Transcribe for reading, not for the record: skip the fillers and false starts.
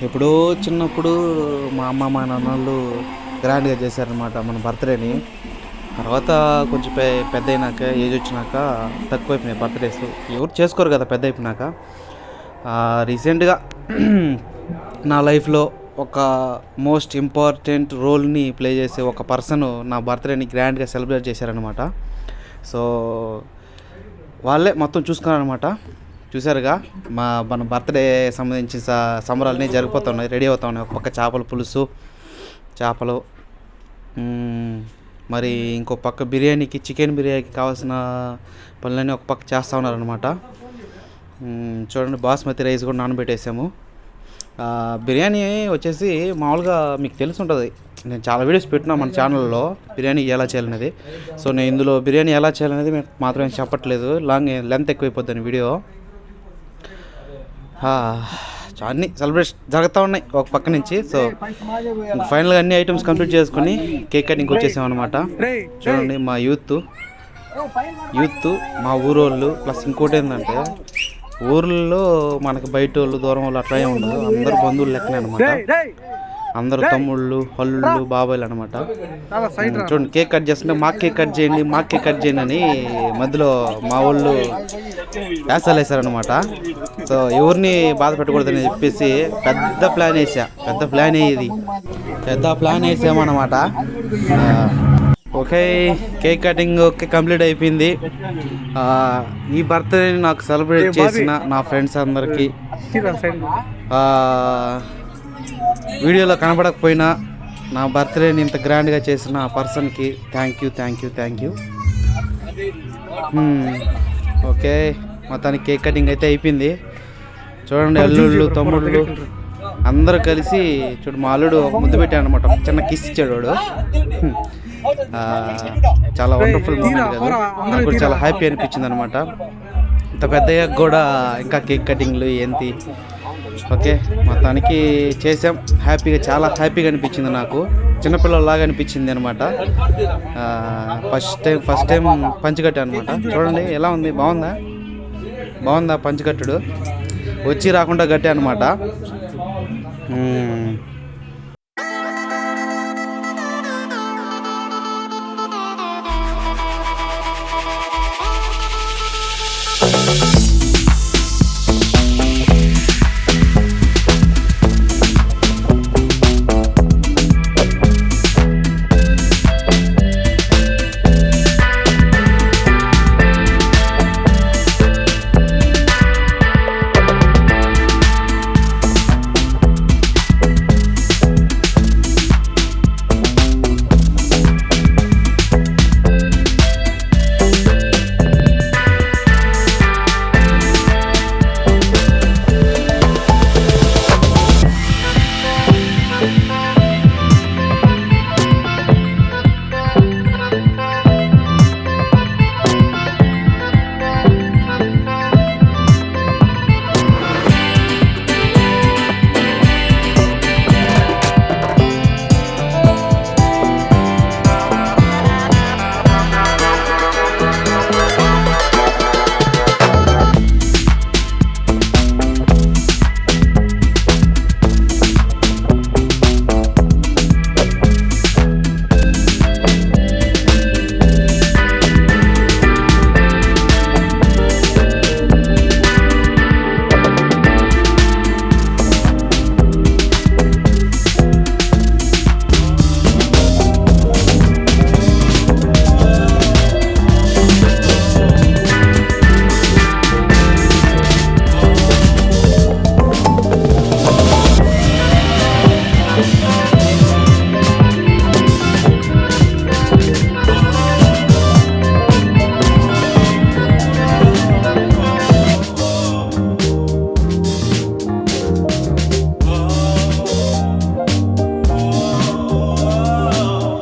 ఎప్పుడో చిన్నప్పుడు మా అమ్మ మా నాన్నలు గ్రాండ్గా చేశారనమాట మన బర్త్డేని. తర్వాత కొంచెం పెద్ద అయినాక ఏజ్ వచ్చినాక తక్కువైపోయినాయి బర్త్డేస్. ఎవరు చేసుకోరు కదా పెద్ద అయిపోయినాక. రీసెంట్గా నా లైఫ్లో ఒక మోస్ట్ ఇంపార్టెంట్ రోల్ని ప్లే చేసే ఒక పర్సన్ నా బర్త్డేని గ్రాండ్గా సెలబ్రేట్ చేశారనమాట. సో వాళ్ళే మొత్తం చూసుకున్నారనమాట. చూసారుగా మన బర్త్డే సంబంధించిన సంబరాలన్నీ జరిగిపోతున్నాయి, రెడీ అవుతా ఉన్నాయి. ఒక పక్క చేపల పులుసు, చేపలు, మరి ఇంకో పక్క బిర్యానీకి, చికెన్ బిర్యానీకి కావాల్సిన పనులన్నీ ఒక పక్క చేస్తూ ఉన్నారనమాట. చూడండి, బాస్మతి రైస్ కూడా నానబెట్టేసాము. బిర్యానీ వచ్చేసి మామూలుగా మీకు తెలిసి ఉంటుంది, నేను చాలా వీడియోస్ పెట్టినా మన ఛానల్లో బిర్యానీ ఎలా చేయాలనేది. సో నేను ఇందులో బిర్యానీ ఎలా చేయాలనేది మాత్రమే చెప్పట్లేదు, లెంత్ ఎక్కువైపోద్దని వీడియో. అన్నీ సెలబ్రేషన్ జరుగుతూ ఉన్నాయి ఒక పక్క నుంచి. సో ఫైనల్గా అన్ని ఐటమ్స్ కంప్లీట్ చేసుకొని కేక్ కటింగ్ వచ్చేసాం అనమాట. చూడండి, మా యూత్ మా ఊరోళ్ళు, ప్లస్ ఇంకోటి ఏంటంటే ఊర్లో మనకి బయట వాళ్ళు, దూరం వాళ్ళు అట్లా ఉండదు, అందరూ బంధువులు లెక్కనే అనమాట. అందరూ తమ్ముళ్ళు, అల్లుళ్ళు, బాబాయిలు అనమాట. చూడండి, కేక్ కట్ చేస్తుంటే మాకు కేక్ కట్ చేయండి అని మధ్యలో మా వాళ్ళు వేసాలు వేసారనమాట. సో ఎవరిని బాధ పెట్టకూడదని చెప్పేసి పెద్ద ప్లాన్ వేసామన్నమాట. ఓకే, కేక్ కటింగ్ కంప్లీట్ అయిపోయింది. ఈ బర్త్డేని నాకు సెలబ్రేట్ చేసిన నా ఫ్రెండ్స్ అందరికీ, వీడియోలో కనబడకపోయినా నా బర్త్డేని ఇంత గ్రాండ్గా చేసిన ఆ పర్సన్కి థ్యాంక్ యూ. ఓకే, మొత్తానికి కేక్ కటింగ్ అయితే అయిపోయింది. చూడండి, అల్లుళ్ళు, తమ్ముళ్ళు అందరూ కలిసి మా అల్లుడు ఒక ముద్దు పెట్టాడు అనమాట, చిన్న కిస్ ఇచ్చాడు వాడు. చాలా వండర్ఫుల్ మూమెంట్ కదా, నాకు కూడా చాలా హ్యాపీ అనిపించింది అనమాట. ఇంత పెద్దగా కూడా ఇంకా కేక్ కటింగ్లు ఏంటి. ఓకే, మొత్తానికి చేసాం హ్యాపీగా, చాలా హ్యాపీగా అనిపించింది నాకు, చిన్నపిల్లలాగా అనిపించింది అనమాట. ఫస్ట్ టైం పంచకట్టు అనమాట. చూడండి ఎలా ఉంది, బాగుందా పంచకట్టుడు, వచ్చి రాకుండా కట్టే అనమాట.